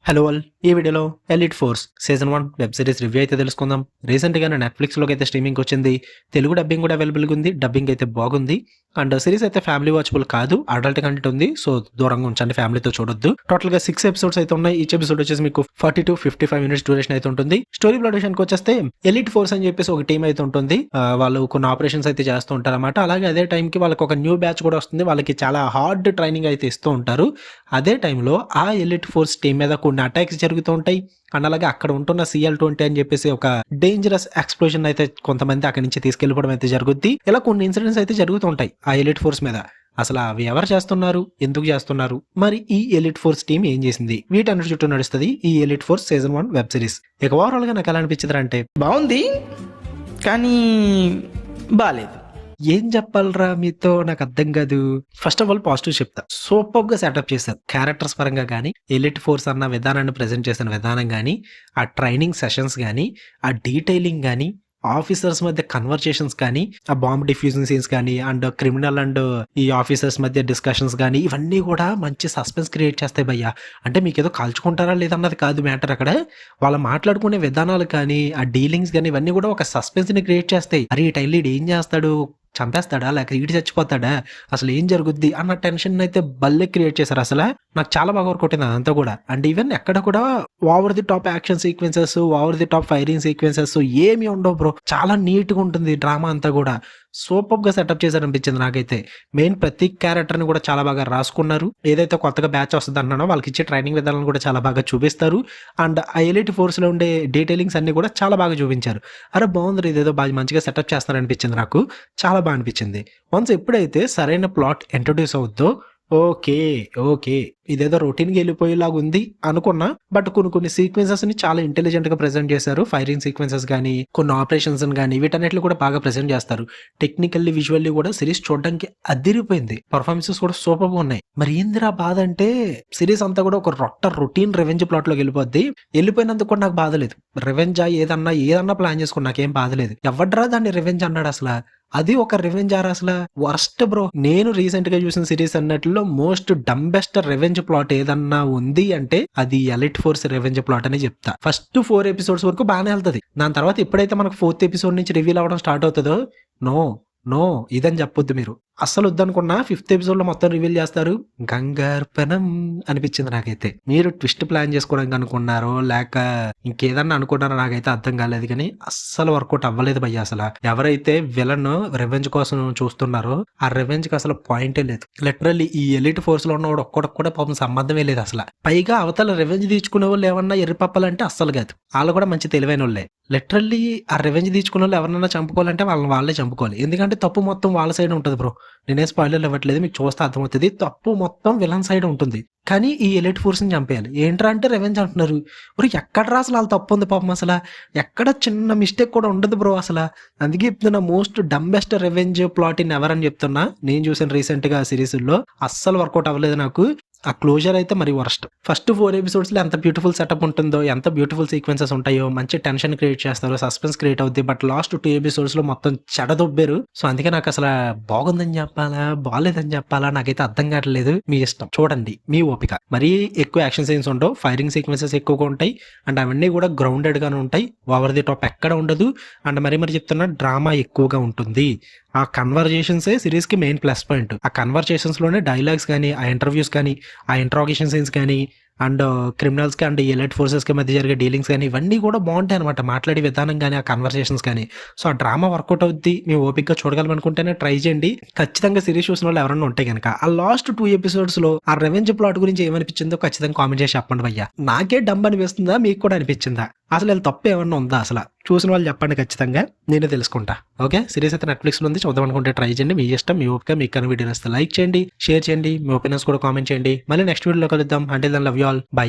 Hello all, ఈ వీడియోలో elite force season 1 web series review అయితే తెలుసుకుందాం. రీసెంట్గానే నెట్ఫ్లిక్స్లోకి అయితే స్ట్రీమింగ్ వచ్చింది. తెలుగు డబ్బింగ్ కూడా అవైలబుల్గా ఉంది. డబ్బింగ్ అయితే బాగుంది. అండ్ సిరీస్ అయితే ఫ్యామిలీ వాచబుల్ కాదు, అడల్ట్ కంటెంట్ ఉంది. సో దూరంగా ఉంచండి, ఫ్యామిలీతో చూడొద్దు. టోటల్గా 6 ఎపిసోడ్స్ అయితే ఉన్నాయి. ఈచ్ ఎపిసోడ్ వచ్చేసి మీకు 40 to 55 మినిట్స్ డ్యూరేషన్ అయితే ఉంటుంది. స్టోరీ ప్లాట్ విషయానికి వచ్చేస్తే ఎలిట్ ఫోర్స్ అని చెప్పేసి ఒక టీం అయితే ఉంటుంది. వాళ్ళు కొన్ని ఆపరేషన్స్ అయితే చేస్తూ ఉంటారు అన్నమాట. అలాగే అదే టైంకి వాళ్ళకి ఒక న్యూ బ్యాచ్ కూడా వస్తుంది. వాళ్ళకి చాలా హార్డ్ ట్రైనింగ్ అయితే ఇస్తూ ఉంటారు. అదే టైంలో ఆ ఎలిట్ ఫోర్స్ టీం మీద కొన్ని అటాక్స్ జరుగుతూ ఉంటాయి. అండ్ అలాగే అక్కడ ఉంటున్న CL-20 అని చెప్పేసి ఒక డేంజరస్ ఎక్స్ప్లోజన్ అయితే కొంతమంది అక్కడి నుంచి తీసుకెళ్లిపోవడం అయితే జరుగుద్ది. ఇలా కొన్ని ఇన్సిడెంట్స్ అయితే జరుగుతూ ఉంటాయి ఆ ఎలిట్ ఫోర్స్ మీద. అసలు అవి ఎవరు చేస్తున్నారు, ఎందుకు చేస్తున్నారు, మరి ఈ ఎలిట్ ఫోర్స్ టీం ఏం చేసింది, వీటన్నిటి చుట్టూ నడుస్తుంది ఈ elite force season 1 web series. ఇక ఓవరాల్ గా నాకు ఎలా అనిపించింది అంటే బాగుంది కానీ బాలేదు. ఏం చెప్పాలరా మీతో, నాకు అర్థం కాదు. ఫస్ట్ ఆఫ్ ఆల్ పాజిటివ్ చెప్తా, సూపర్ గా సెటప్ చేశారు. క్యారెక్టర్స్ పరంగా కానీ, ఎలిట్ ఫోర్స్ అన్న విధానాన్ని ప్రెజెంట్ చేసిన విధానం కానీ, ఆ ట్రైనింగ్ సెషన్స్ కానీ, ఆ డీటెయిలింగ్ కానీ, ఆఫీసర్స్ మధ్య కన్వర్సేషన్స్ కానీ, ఆ బాంబ్ డిఫ్యూజన్ సీన్స్ కానీ, అండ్ క్రిమినల్ అండ్ ఈ ఆఫీసర్స్ మధ్య డిస్కషన్స్ కానీ, ఇవన్నీ కూడా మంచి సస్పెన్స్ క్రియేట్ చేస్తాయి భయ్యా. అంటే మీకు ఏదో కాల్చుకుంటారా లేదన్నది కాదు మ్యాటర్ అక్కడ. వాళ్ళు మాట్లాడుకునే విధానాలు కానీ, ఆ డీలింగ్స్ కానీ, ఇవన్నీ కూడా ఒక సస్పెన్స్ ని క్రియేట్ చేస్తాయి. అరే ఈ టైం లీడ్ ఏం చేస్తాడు, చంపేస్తాడా లేక ఈడు చచ్చిపోతాడా, అసలు ఏం జరుగుద్ది అన్న టెన్షన్ అయితే భలే క్రియేట్ చేశారు. అసలు నాకు చాలా బాగా వర్క్ అవుతుంది అదంతా కూడా. అండ్ ఈవెన్ ఎక్కడ కూడా over the top action sequences, over the top firing sequences ఏమి ఉండవు బ్రో. చాలా నీట్ గా ఉంటుంది డ్రామా అంతా కూడా. సూపర్ గా సెటప్ చేశారు అనిపించింది నాకైతే. మెయిన్ ప్రతి క్యారెక్టర్ ని కూడా చాలా బాగా రాసుకున్నారు. ఏదైతే కొత్తగా బ్యాచ్ వస్తుంది అన్నానో వాళ్ళకి ఇచ్చే ట్రైనింగ్ విధానాలను కూడా చాలా బాగా చూపిస్తారు. అండ్ ఆ ఎలిట్ ఫోర్స్ లో ఉండే డీటెయిలింగ్స్ అన్ని కూడా చాలా బాగా చూపించారు. అరే బాగుంది, ఇదేదో బాగా మంచిగా సెటప్ చేస్తున్నారు అనిపించింది నాకు. చాలా బాగా అనిపించింది. వన్స్ ఎప్పుడైతే సరైన ప్లాట్ ఇంట్రొడ్యూస్ అవుద్దో ఓకే ఓకే ఇదేదో రొటీన్గా వెళ్ళిపోయేలాగా ఉంది అనుకున్నా. బట్ కొన్ని సీక్వెన్సెస్ ని చాలా ఇంటెలిజెంట్ గా ప్రెజెంట్ చేశారు. ఫైరింగ్ సీక్వెన్సెస్ కానీ, కొన్ని ఆపరేషన్స్ కానీ, వీటన్నిటిని కూడా బాగా ప్రెజెంట్ చేస్తారు. టెక్నికల్లీ విజువల్లీ కూడా సిరీస్ చూడడానికి అదిరిపోయింది. పర్ఫార్మెన్సెస్ కూడా సూపర్ గా ఉన్నాయి. మరి ఏందిరా బాధ అంటే సిరీస్ అంతా కూడా ఒక రొటీన్ రెవెంజ్ ప్లాట్ లోకి వెళ్ళిపోద్ది. వెళ్ళిపోయినందుకు కూడా నాకు బాధ లేదు. రెవెంజా ఏదన్నా ప్లాన్ చేసుకుని నాకేం బాధ లేదు. ఎవడ్రా దాన్ని రెవెంజ్ అన్నాడు అసలు. అది ఒక రివెంజ్ ఆర్ అసలు వర్స్ట్ బ్రో. నేను రీసెంట్ గా చూసిన సిరీస్ అన్నట్లో మోస్ట్ డంబెస్ట్ రివెంజ్ ప్లాట్ ఏదన్నా ఉంది అంటే అది ఎలిట్ ఫోర్స్ రివెంజ్ ప్లాట్ అని చెప్తా. ఫస్ట్ 4 ఎపిసోడ్స్ వరకు బాగానే వెళ్తుంది. దాని తర్వాత ఎప్పుడైతే మనకు 4th ఎపిసోడ్ నుంచి రివీల్ అవ్వడం స్టార్ట్ అవుతుందో నో ఇదని చెప్పొద్దు మీరు. అస్సలు వద్దనుకున్నా 5th ఎపిసోడ్ లో మొత్తం రివీల్ చేస్తారు. గంగార్పణం అనిపించింది నాకైతే. మీరు ట్విస్ట్ ప్లాన్ చేసుకోవడానికి అనుకున్నారో లేక ఇంకేదన్నా అనుకున్నారో నాకైతే అర్థం కాలేదు. కానీ అస్సలు వర్కౌట్ అవ్వలేదు భయ్య. అసలు ఎవరైతే విలన్ రెవెంజ్ కోసం చూస్తున్నారో ఆ రెవెంజ్ కి అసలు పాయింటే లేదు. లిటరల్లీ ఈ ఎలిట్ ఫోర్స్ లో ఉన్నవాడు ఒక్కడికి కూడా పాపం సంబంధమే లేదు అసలు. పైగా అవతల రెవెంజ్ తీర్చుకునే వాళ్ళు ఏమన్నా ఎర్రిపప్పాలంటే అస్సలు కాదు. వాళ్ళు కూడా మంచి తెలివైన వాళ్ళే. లిటరల్లీ ఆ రెవెంజ్ తీర్చుకునే వాళ్ళు ఎవరన్నా చంపుకోవాలంటే వాళ్ళే చంపుకోవాలి. ఎందుకంటే తప్పు మొత్తం వాళ్ళ సైడ్ ఉంటుంది బ్రో. నేనే స్పాయిలర్లు ఇవ్వట్లేదు, మీకు చూస్తే అర్థమవుతుంది. తప్పు మొత్తం విలన్ సైడ్ ఉంటుంది. కానీ ఈ ఎలిట్ ఫోర్స్ ని చంపేయాలి. ఏంట్రా అంటే రెవెంజ్ అంటున్నారు. మరి ఎక్కడ రా అసలు వాళ్ళు తప్పు ఉంది పాపం. అసలు ఎక్కడ చిన్న మిస్టేక్ కూడా ఉండదు బ్రో అసలు. అందుకే చెప్తున్నా most dumbest revenge plot in ever అని చెప్తున్నా. నేను చూసిన రీసెంట్ గా సిరీస్ లో అస్సలు వర్కౌట్ అవ్వలేదు నాకు. ఆ క్లోజర్ అయితే మరి వర్స్ట్. ఫస్ట్ 4 ఎపిసోడ్స్ లో ఎంత బ్యూటిఫుల్ సెటప్ ఉంటుందో, ఎంత బ్యూటిఫుల్ సీక్వెన్సెస్ ఉంటాయో, మంచి టెన్షన్ క్రియేట్ చేస్తారు, సస్పెన్స్ క్రియేట్ అవుద్ది. బట్ లాస్ట్ 2 ఎపిసోడ్స్ లో మొత్తం చెడదొబ్బారు. సో అందుకే నాకు అసలు బాగుందని చెప్పాలా బాగాలేదని చెప్పాలా నాకైతే అర్థం కావట్లేదు. మీ ఇష్టం, చూడండి, మీ ఓపిక. మరీ ఎక్కువ యాక్షన్ సీన్స్ ఉండవు, ఫైరింగ్ సీక్వెన్సెస్ ఎక్కువగా ఉంటాయి. అండ్ అవన్నీ కూడా గ్రౌండెడ్ గానే ఉంటాయి. ఓవర్ ది టాప్ ఎక్కడ ఉండదు. అండ్ మరి చెప్తున్నా డ్రామా ఎక్కువగా ఉంటుంది. ఆ కన్వర్జేషన్సే సిరీస్ కి మెయిన్ ప్లస్ పాయింట్. ఆ కన్వర్జేషన్స్ లోనే డైలాగ్స్ కానీ, ఆ ఇంటర్వ్యూస్ కానీ, ఆ ఇంట్రాగేషన్ సీన్స్ కానీ, అండ్ క్రిమినల్స్ కి అండ్ ఎలైట్ ఫోర్సెస్ కి మధ్య జరిగే డీలింగ్స్ కానీ ఇవన్నీ కూడా బాగుంటాయి అనమాట. మాట్లాడే విధానం కానీ, ఆ కన్వర్సేషన్స్ కానీ. సో ఆ డ్రామా వర్కౌట్ అవుద్ది. మేము ఓపిక్గా చూడగలమనుకుంటేనే ట్రై చేయండి. ఖచ్చితంగా సిరీస్ చూసిన వాళ్ళు ఎవరైనా ఉంటే కనుక ఆ లాస్ట్ 2 ఎపిసోడ్స్ లో ఆ రెవెంజ్ ప్లాట్ గురించి ఏమనిపించిందో ఖచ్చితంగా కామెంట్ చేసి చెప్పండి భయ్యా. నాకే డంబ్ అనిపిస్తుందా, మీకు కూడా అనిపించిందా, అసలు వీళ్ళు తప్పు ఏమన్నా ఉందా, అసలు చూసిన వాళ్ళు చెప్పండి. ఖచ్చితంగా నేనే తెలుసుకుంటా. ఓకే, సిరీస్ అయితే నెట్ఫ్లిక్స్ లో ఉంది, చూద్దాం అనుకుంటే ట్రై చేయండి. మీ ఇష్టం, మీ ఓపిక. మీకు కన్నా వీడియో వస్తే లైక్ చేయండి, షేర్ చేయండి, మీ ఒపీనియన్స్ కూడా కామెంట్ చేయండి. మళ్ళీ నెక్స్ట్ వీడియోలో కలుద్దాం. అంటే దాని లవ్ యూ ఆల్, బై.